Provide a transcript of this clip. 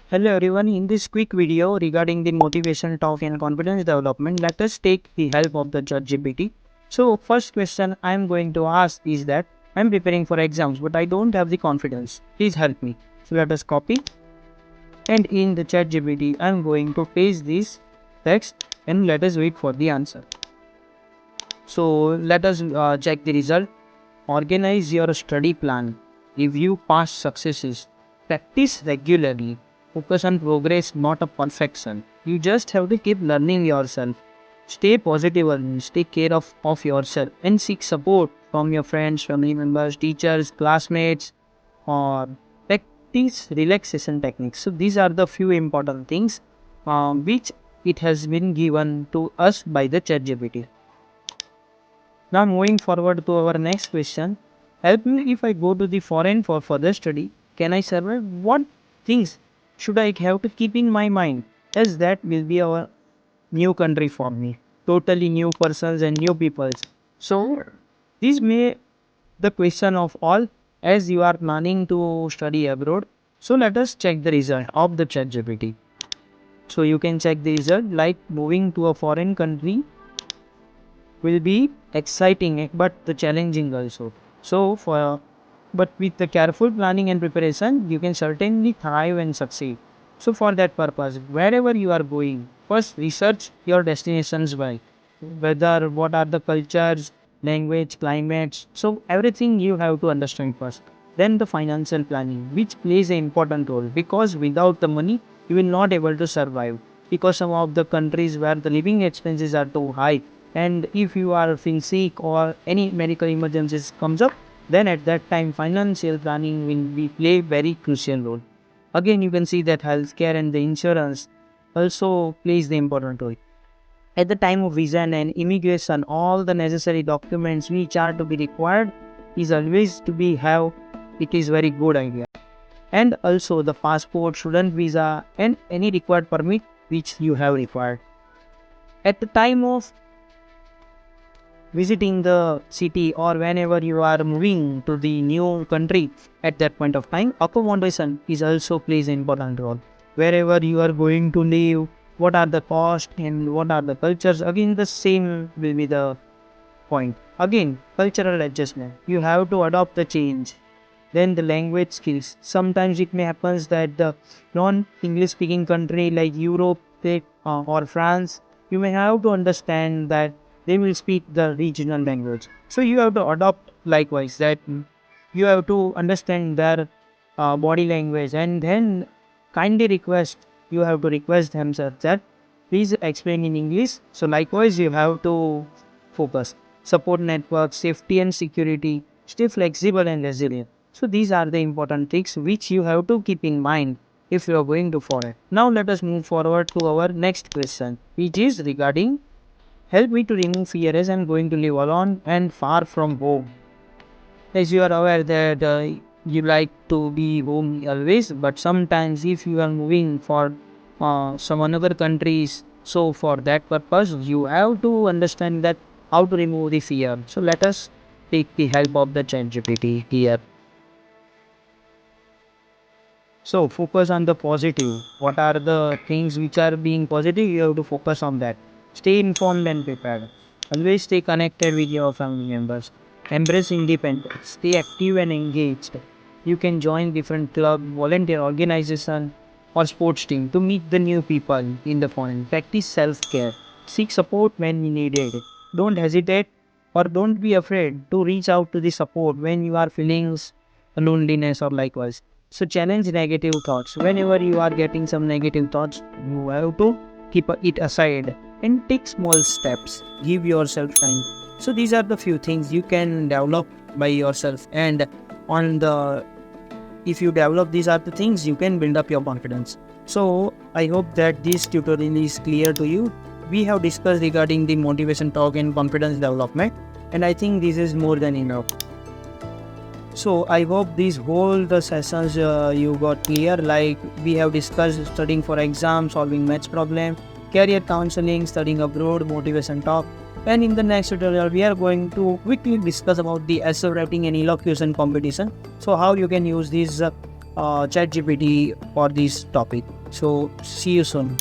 Hello everyone, in this quick video regarding the motivation talk and confidence development, let us take the help of the ChatGPT. So first question I am going to ask is that I am preparing for exams but I don't have the confidence. Please help me. So let us copy and in the ChatGPT I am going to paste this text and let us wait for the answer. So let us check the result. Organize your study plan. Review past successes. Practice regularly. Focus on progress, not a perfection. You just have to keep learning yourself. Stay positive and take care of yourself and seek support from your friends, family members, teachers, classmates, or practice relaxation techniques. So these are the few important things which it has been given to us by the ChatGPT. Now moving forward to our next question. Help me if I go to the foreign for further study. Can I survive? What things should I have to keep in my mind? As that will be our new country for me. Totally new persons and new peoples. So this may the question of all as you are planning to study abroad. So let us check the result of the ChatGPT. So you can check the result like moving to a foreign country will be exciting but the challenging also. So for but with the careful planning and preparation you can certainly thrive and succeed. So for that purpose wherever you are going, first research your destinations well, whether what are the cultures, language, climates, so everything you have to understand first. Then the financial planning which plays an important role because without the money you will not able to survive, because some of the countries where the living expenses are too high, and if you are feeling sick or any medical emergencies comes up, then at that time financial planning will be play very crucial role. Again you can see that healthcare and the insurance also plays the important role. At the time of visa and immigration, all the necessary documents which are to be required is always to be have. It is very good idea. And also the passport, student visa and any required permit which you have required. At the time of visiting the city or whenever you are moving to the new country, at that point of time accommodation is also plays an important role. Wherever you are going to live, what are the cost and what are the cultures, again the same will be the point. Again cultural adjustment, you have to adopt the change. Then the language skills, sometimes it may happens that the non English speaking country like Europe or France, you may have to understand that they will speak the regional language, so you have to adopt likewise that you have to understand their body language, and then kindly request, you have to request themselves that please explain in English. So likewise you have to focus support network, safety and security, stay flexible and resilient. So these are the important things which you have to keep in mind if you are going to foreign. Now let us move forward to our next question, which is regarding help me to remove fear as I'm going to live alone and far from home. As you are aware that you like to be home always, but sometimes if you are moving for some another countries, so for that purpose you have to understand that how to remove the fear. So let us take the help of the ChatGPT here. So focus on the positive. What are the things which are being positive? You have to focus on that. Stay informed and prepared. Always stay connected with your family members. Embrace independence. Stay active and engaged. You can join different club, volunteer organization, or sports team to meet the new people in the foreign. Practice self-care. Seek support when needed. Don't hesitate or don't be afraid to reach out to the support when you are feeling loneliness or likewise. So challenge negative thoughts. Whenever you are getting some negative thoughts, you have to keep it aside and take small steps. Give yourself time. So these are the few things you can develop by yourself, and on the if you develop these are the things you can build up your confidence. So I hope that this tutorial is clear to you. We have discussed regarding the motivation talk and confidence development, and I think this is more than enough. So I hope these whole the sessions you got clear. Like we have discussed studying for exams, solving maths problem, career counseling, studying abroad, motivation talk. And in the next tutorial, we are going to quickly discuss about the essay writing and elocution competition. So how you can use these ChatGPT for this topic. So see you soon.